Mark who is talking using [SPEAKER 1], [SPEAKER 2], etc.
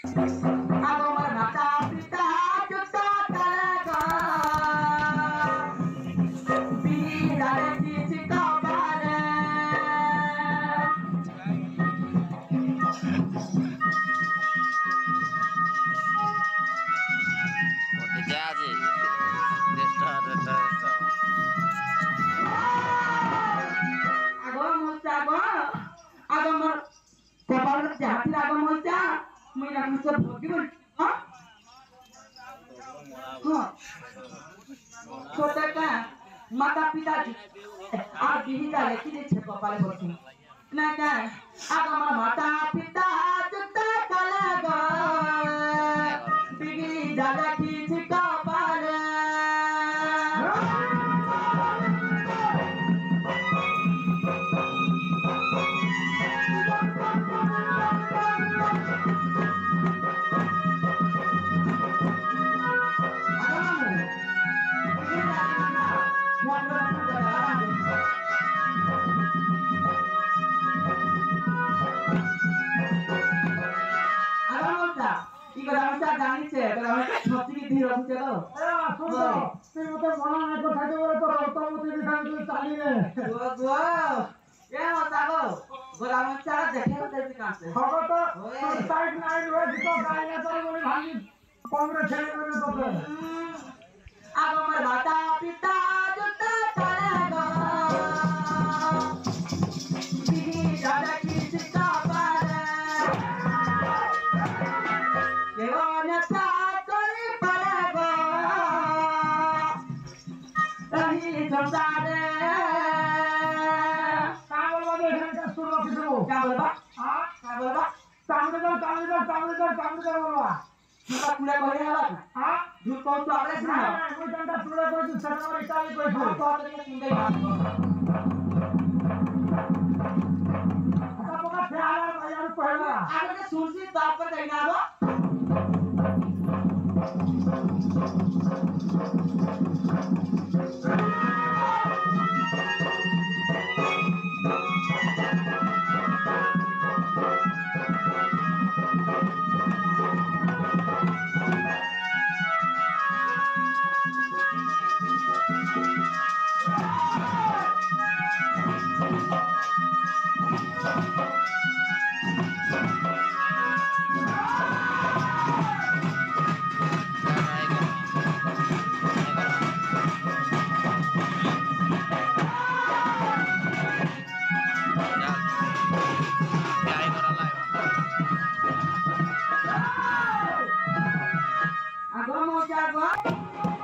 [SPEAKER 1] আগমর মাতা পিতা জুতা কালাগা বিদারে কিছু কপালে
[SPEAKER 2] Jadi, reta.
[SPEAKER 1] আগমর মোচা গো আগমর কপাল জাতি আগমর মোচা মুই রামস ভোগি বল হ্যাঁ হ্যাঁ ছোটকা মাতা পিতা আর বিহিতা লেখি দিচ্ছে কপালে বসে না না আগমর মাতা পিতা জুতা কালাগা বিহিতা লেখি কপালে জানিছে সত্যি ধীর হচ্ছে তো
[SPEAKER 3] তুই মতো মনে না কোথায় বলে তো রক্তমতি বিধান তুই চালিয়ে
[SPEAKER 1] এ মতা গো গোলাম চারা দেখে দেখতে কাছে
[SPEAKER 3] খবর তো সাইড নাই রয়ে দিত গায় না তোর বলে ভাঙি কংগ্রেস ছেড়ে দেবে তোকে
[SPEAKER 1] আগমর মাতা পিতা জুতা কালাগা বিহি দাদা কি চিতা পারে কেবল তা করে পালাগা রহি সংসারে
[SPEAKER 3] কাগল বাদে এখানকার সুর রাখি দেবো
[SPEAKER 1] क्या बोलबा
[SPEAKER 3] হ্যাঁ
[SPEAKER 1] बोलबा
[SPEAKER 3] সামনে যাও বলবা
[SPEAKER 1] झूठा पूरा करे हला
[SPEAKER 3] হ্যাঁ
[SPEAKER 1] झूठ कौन तो आपने
[SPEAKER 3] না
[SPEAKER 1] सुना
[SPEAKER 3] না ওই টানটা তুলে করে দিস সরকার ইতালি কইছো
[SPEAKER 1] हम तो आपने सुन गई बात
[SPEAKER 3] আটা পোকা ফেলা আর কইলা
[SPEAKER 1] आपने सुन सी बात पर कहना दो agama jago